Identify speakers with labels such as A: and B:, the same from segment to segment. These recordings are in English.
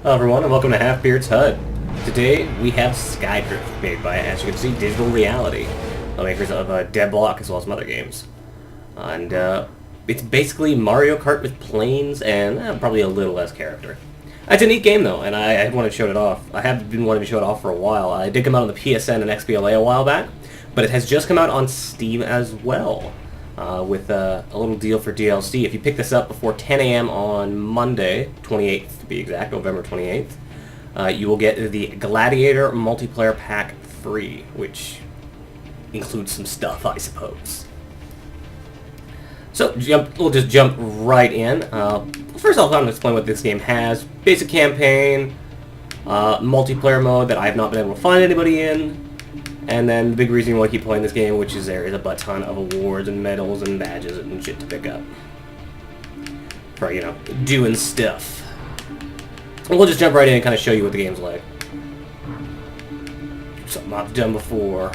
A: Hello everyone and welcome to Halfbeard's HUD. Today we have Skydrfit, made by, as you can see, Digital Reality, the makers of Dead Block as well as some other games. And it's basically Mario Kart with planes and probably a little less character. It's a neat game though, and I wanted to show it off. I have been wanting to show it off for a while. I did come out on the PSN and XBLA a while back, but it has just come out on Steam as well. With a little deal for DLC. If you pick this up before 10 a.m. on Monday, 28th to be exact, November 28th, you will get the Gladiator Multiplayer Pack free, which includes some stuff, I suppose. So, we'll just jump right in. First off, I'm going to explain what this game has. Basic campaign, multiplayer mode that I have not been able to find anybody in, and then the big reason you want to keep playing this game, which is there is a butt ton of awards and medals and badges and shit to pick up. For, you know, doing stuff. And we'll just jump right in and kind of show you what the game's like. Something I've done before.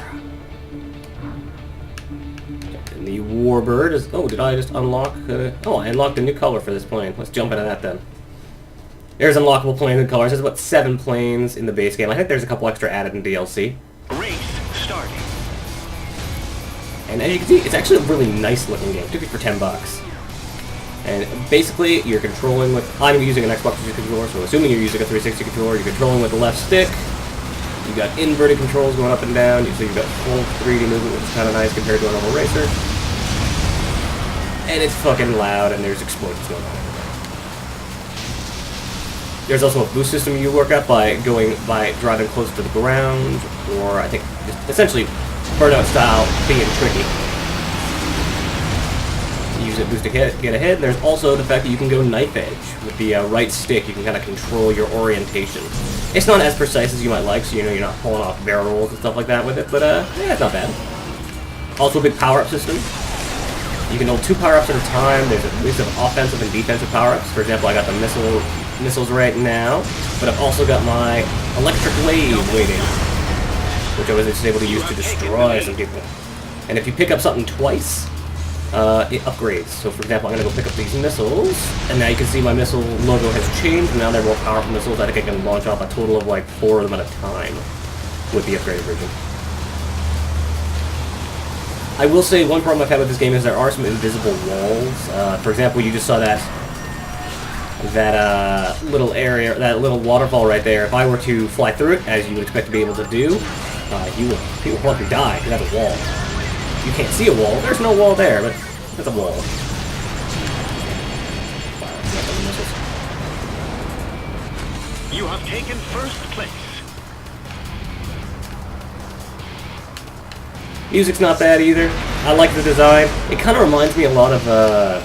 A: And the Warbird is... Oh, did I just unlock... oh, I unlocked a new color for this plane. Let's jump into that then. There's unlockable planes and colors. There's about 7 planes in the base game. I think there's a couple extra added in DLC.
B: Starting.
A: And as you can see, it's actually a really nice looking game. Took it for $10. And basically, you're controlling with... I'm using an Xbox 360 controller, so assuming you're using a 360 controller, you're controlling with the left stick. You've got inverted controls going up and down, so you've got full 3D movement, which is kind of nice compared to a normal racer. And it's fucking loud, and there's explosions going on everywhere. There's also a boost system you work up by driving close to the ground, or I think just essentially burnout style being tricky. Use it boost to get ahead. There's also the fact that you can go knife edge with the right stick. You can kind of control your orientation. It's not as precise as you might like, so you know you're not pulling off barrel rolls and stuff like that with it. But yeah, it's not bad. Also a big power-up system. You can hold 2 power-ups at a time. There's a list of offensive and defensive power-ups. For example, I got the missiles right now, but I've also got my electric wave waiting, which I was just able to use to destroy some people. And if you pick up something twice, it upgrades. So for example, I'm going to go pick up these missiles, and now you can see my missile logo has changed, and now they're more powerful missiles. I think I can launch off a total of like 4 of them at a time with the upgraded version. I will say one problem I've had with this game is there are some invisible walls. For example, you just saw that little area, that little waterfall right there. If I were to fly through it, as you would expect to be able to do, you will probably die, because that's a wall. You can't see a wall. There's no wall there, but that's a wall.
B: You have taken first place.
A: Music's not bad either. I like the design. It kind of reminds me a lot of a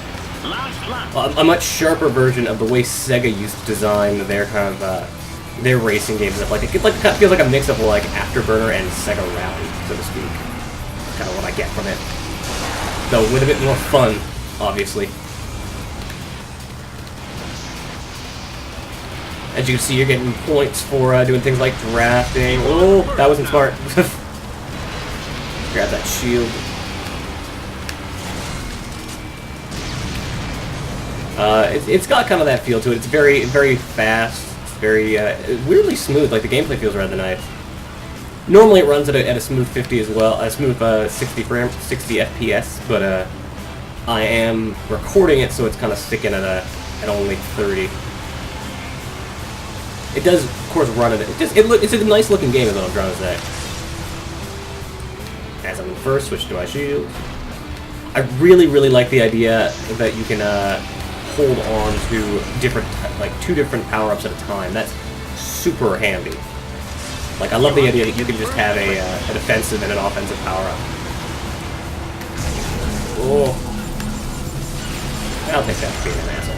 A: much sharper version of the way Sega used to design their kind of their racing games. Like it feels like a mix of like Afterburner and Sega Rally, so to speak. That's kind of what I get from it, though with a bit more fun, obviously. As you can see, you're getting points for doing things like drafting. Oh, that wasn't smart. Grab that shield. It's got kind of that feel to it. It's very, very fast. It's very weirdly smooth. Like the gameplay feels rather nice. Normally it runs at a smooth 50 as well, a smooth 60 FPS. But I am recording it, so it's kind of sticking at only 30. It does, of course, run it. It's a nice looking game, is what I'm trying to say. As I'm in first, switch to my shield. I really, really like the idea that you can hold on to like 2 different power-ups at a time. That's super handy. Like, I love the idea that you can just have a defensive and an offensive power-up. Oh. I'll take that for being an asshole.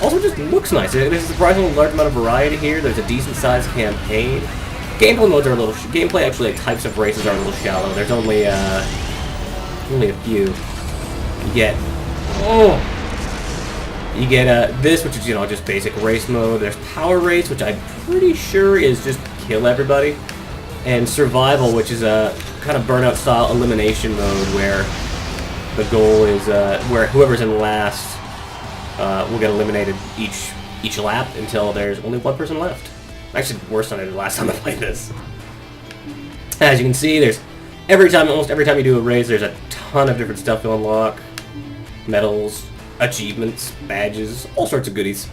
A: Also, just looks nice. There's a surprisingly large amount of variety here. There's a decent-sized campaign. Gameplay modes are a little... Gameplay, actually, like, types of races are a little shallow. There's only a few. You get... Oh! You get this, which is, you know, just basic race mode. There's Power Race, which I'm pretty sure is just kill everybody. And Survival, which is a kind of Burnout-style elimination mode where The goal is where whoever's in last will get eliminated each lap until there's only one person left. Actually, worse than I did last time I played this. As you can see, there's almost every time you do a race, there's a ton of different stuff to unlock. Medals, achievements, badges, all sorts of goodies.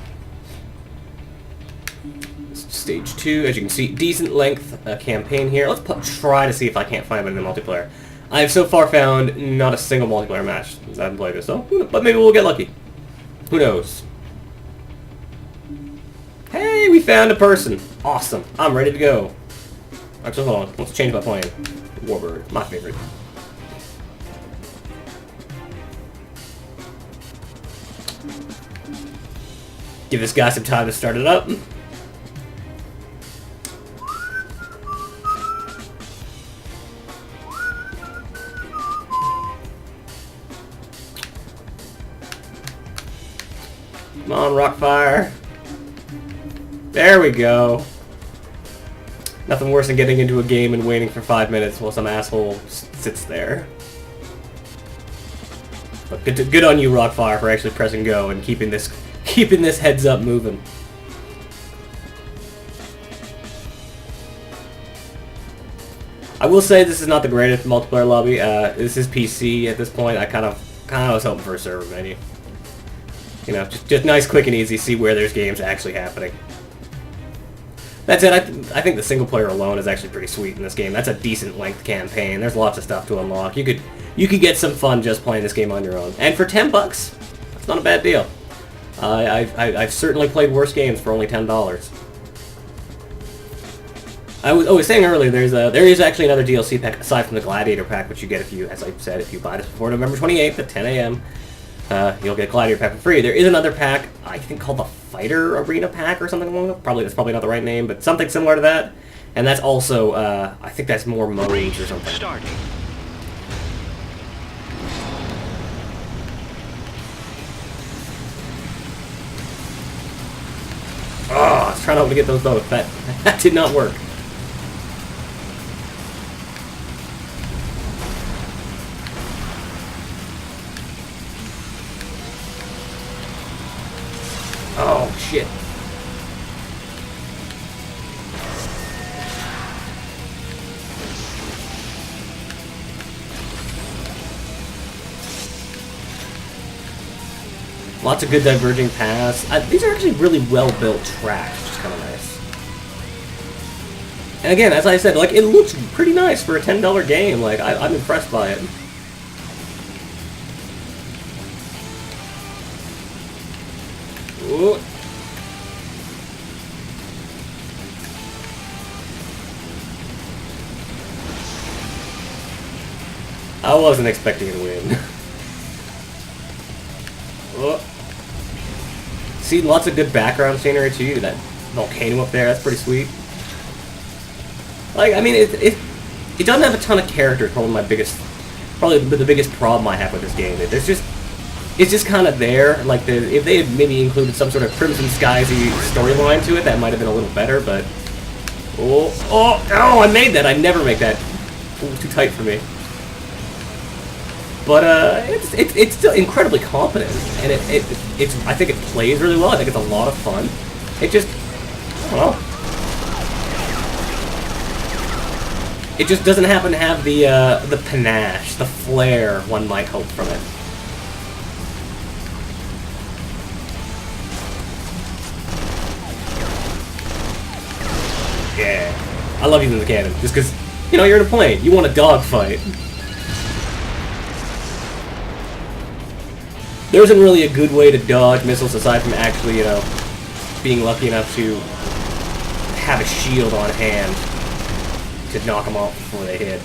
A: Stage 2, as you can see, decent length campaign here. Let's try to see if I can't find it in the multiplayer. I've so far found not a single multiplayer match that I haven't played this, so, but maybe we'll get lucky. Who knows? Hey, we found a person. Awesome. I'm ready to go. Actually, hold on. Let's change my plane. Warbird, my favorite. Give this guy some time to start it up. Come on, Rockfire. There we go. Nothing worse than getting into a game and waiting for 5 minutes while some asshole sits there. But good on you, Rockfire, for actually pressing go and keeping this heads up moving. I will say this is not the greatest multiplayer lobby. This is PC at this point. I kind of was hoping for a server menu. You know, just nice, quick, and easy. See where there's games actually happening. That's it. I think the single player alone is actually pretty sweet in this game. That's a decent length campaign. There's lots of stuff to unlock. You could get some fun just playing this game on your own. And for $10, that's not a bad deal. I've certainly played worse games for only $10. I was saying earlier, there is actually another DLC pack aside from the Gladiator pack, which you get if you, as I said, if you buy this before November 28th at 10 a.m. You'll get Gladiator pack for free. There is another pack, I think called the Fighter Arena pack or something along that. That's probably not the right name, but something similar to that. And that's also, I think that's more modes or something.
B: Starting.
A: Oh, I was trying to get those both. That did not work. Oh, shit. Lots of good diverging paths. These are actually really well-built tracks, which is kind of nice. And again, as I said, like, it looks pretty nice for a $10 game. Like, I'm impressed by it. Ooh. I wasn't expecting to win. Oh. See, lots of good background scenery too. That volcano up there, that's pretty sweet. Like, I mean, it doesn't have a ton of characters. Probably the biggest problem I have with this game. It's just kind of there. Like, if they had maybe included some sort of Crimson Skies-y storyline to it, that might have been a little better. But oh, I made that. I never make that. It was too tight for me. But it's still incredibly competent, and I think it plays really well. I think it's a lot of fun. It just, I don't know. It just doesn't happen to have the panache, the flair one might hope from it. Yeah, I love using the cannon just because, you know, you're in a plane. You want a dogfight. There isn't really a good way to dodge missiles aside from actually, you know, being lucky enough to have a shield on hand to knock them off before they hit.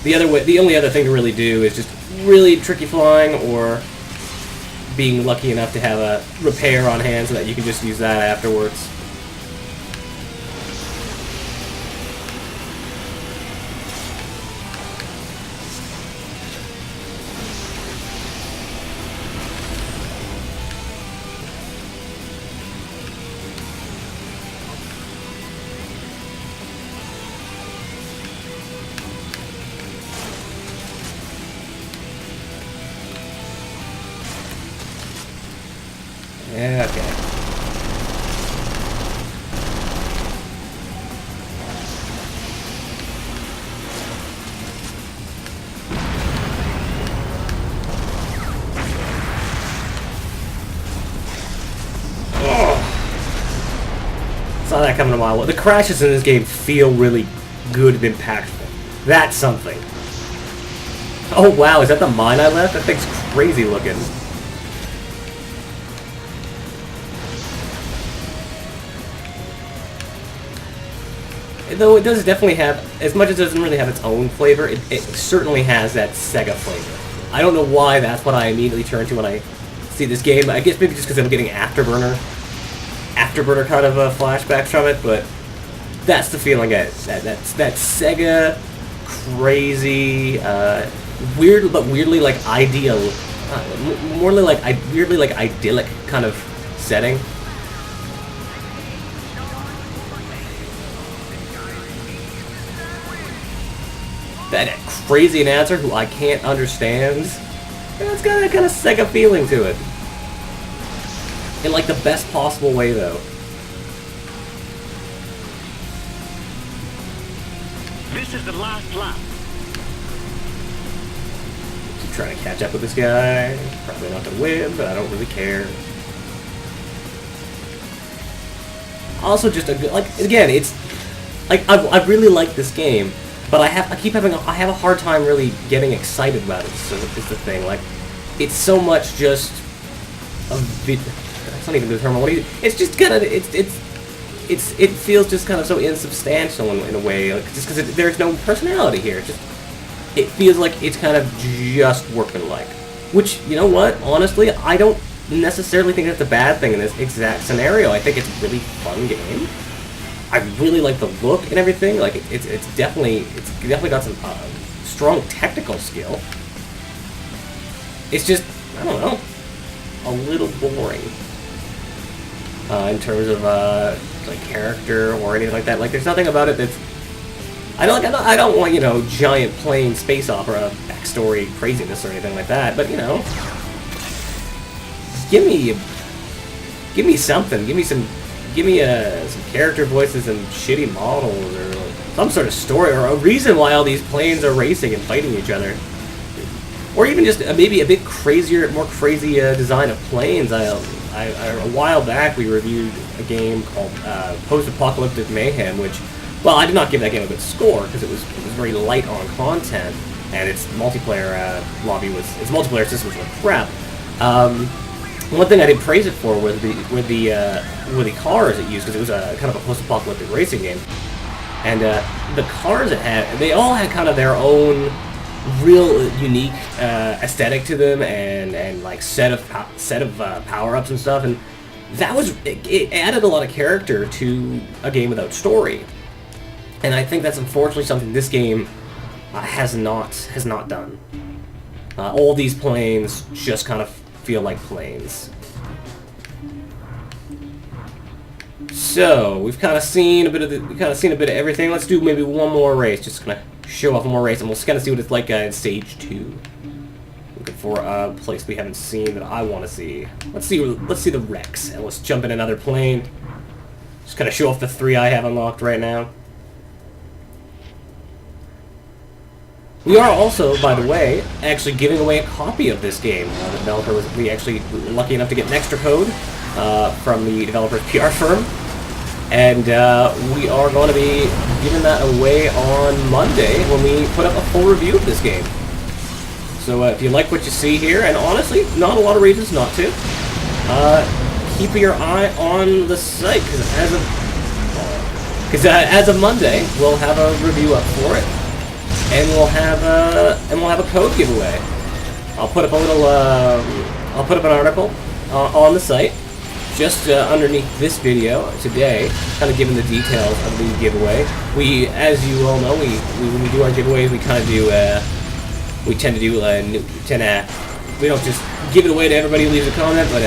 A: The only other thing to really do is just really tricky flying or being lucky enough to have a repair on hand so that you can just use that afterwards. Yeah, okay. Saw that coming a while. The crashes in this game feel really good and impactful. That's something. Oh wow, is that the mine I left? That thing's crazy looking. Though it does definitely have, as much as it doesn't really have its own flavor, it certainly has that Sega flavor. I don't know why that's what I immediately turn to when I see this game. I guess maybe just because I'm getting Afterburner kind of flashbacks from it, but that's the feeling I get. That Sega crazy, weird but weirdly like ideal, weirdly like idyllic kind of setting. That crazy announcer who I can't understand. It's got that kind of Sega feeling to it. In like the best possible way though.
B: This is the last lap.
A: Keep trying to catch up with this guy. Probably not gonna win, but I don't really care. Also just a good, like, again, it's like I really like this game. But I have a hard time really getting excited about it. So is the thing, like, it's so much just a vid. That's not even the term. It's just kind of it feels just kind of so insubstantial in a way, like, just because there's no personality here. It feels like it's kind of just workmanlike. Which, you know what? Honestly, I don't necessarily think that's a bad thing in this exact scenario. I think it's a really fun game. I really like the look and everything. Like it's definitely got some strong technical skill. It's just, I don't know, a little boring in terms of like character or anything like that. Like there's nothing about it that's I don't want, you know, giant plain space opera backstory craziness or anything like that. But you know, give me something. Give me some character voices and shitty models, or some sort of story, or a reason why all these planes are racing and fighting each other. Or even just maybe a bit crazier, more crazy design of planes. A while back we reviewed a game called Post-Apocalyptic Mayhem, which, well, I did not give that game a good score because it was very light on content, and its multiplayer its multiplayer systems were crap. One thing I did praise it for was the cars it used, because it was a kind of a post-apocalyptic racing game, and the cars it had, they all had kind of their own real unique aesthetic to them, and like set of power-ups and stuff, and that was it added a lot of character to a game without story, and I think that's unfortunately something this game has not done. All these planes just kind of feel like planes. So we've kind of seen a bit of everything. Let's do maybe one more race, just gonna show off one more race, and we'll kind of see what it's like in stage 2. Looking for a place we haven't seen that I want to see. Let's see the wrecks, and let's jump in another plane. Just kind of show off the 3 I have unlocked right now. We are also, by the way, actually giving away a copy of this game. The developer was actually lucky enough to get an extra code from the developer's PR firm, and we are going to be giving that away on Monday when we put up a full review of this game. So if you like what you see here, and honestly, not a lot of reasons not to, keep your eye on the site, because as of Monday, we'll have a review up for it. And we'll have a code giveaway. I'll put up an article on the site just underneath this video today, kind of giving the details of the giveaway. We, as you all know, when we do our giveaways, we kind of do we don't just give it away to everybody who leaves a comment, but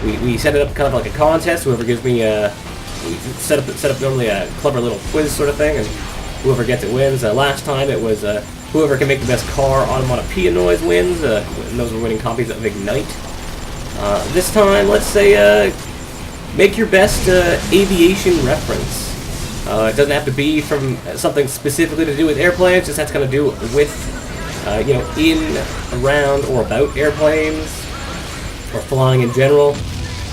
A: we set it up kind of like a contest. Whoever gives me we set up normally a clever little quiz sort of thing, and whoever gets it wins. Last time it was whoever can make the best car onomatopoeia noise wins, and those were winning copies of Ignite. This time, let's say, make your best aviation reference. It doesn't have to be from something specifically to do with airplanes, just has to kind of do with, you know, in, around, or about airplanes, or flying in general.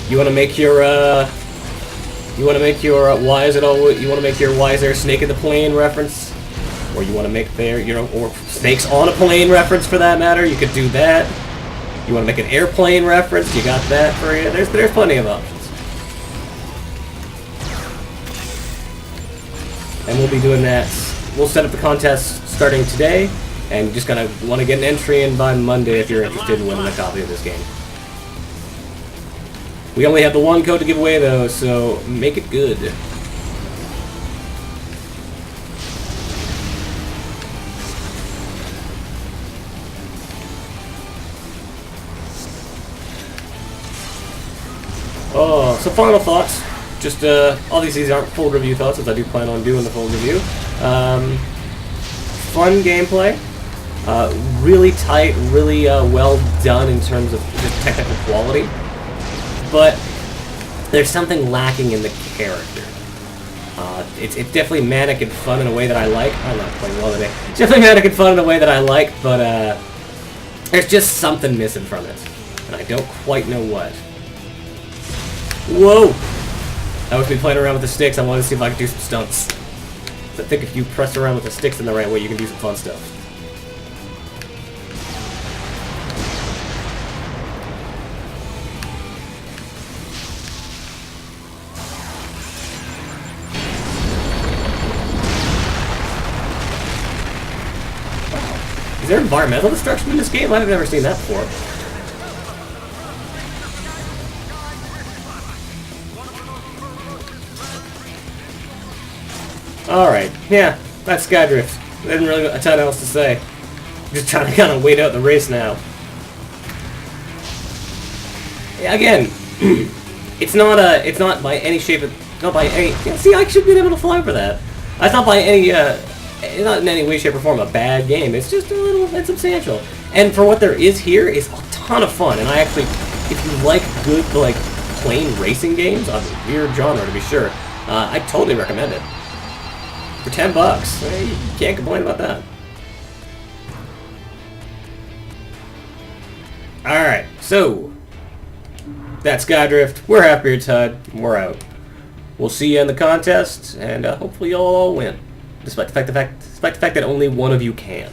A: You want to make your, why is there a snake in the plane reference? Or you want to make there, you know, or snakes on a plane reference for that matter, you could do that. You want to make an airplane reference, you got that for you. There's plenty of options. And we'll be doing that. We'll set up the contest starting today, and just kind of want to get an entry in by Monday if you're interested in winning a copy of this game. We only have the one code to give away though, so make it good. Oh, so final thoughts. Just, obviously these aren't full review thoughts, as I do plan on doing the full review. Fun gameplay. Really tight, really well done in terms of just technical quality. But there's something lacking in the character. It's definitely manic and fun in a way that I like. I'm not playing well today. It's definitely manic and fun in a way that I like, but there's just something missing from it. And I don't quite know what. Whoa! I was playing around with the sticks. I wanted to see if I could do some stunts. I think if you press around with the sticks in the right way, you can do some fun stuff. Wow. Is there environmental destruction in this game? I've never seen that before. Alright, yeah, that's Skydrift. There isn't really a ton else to say. Just trying to kind of wait out the race now. Yeah, again, it's not by any shape, not by any, yeah, see, I should be able to fly for that. It's not by any, not in any way, shape, or form a bad game. It's just a little insubstantial. And for what there is here, is a ton of fun. And I actually, if you like good, like, plane racing games, of a weird genre to be sure, I totally recommend it. For $10, you can't complain about that. Alright, so that's Skydrift. We're Halfbeard Tud. We're out. We'll see you in the contest, and hopefully you'll all win. Despite the fact that only one of you can.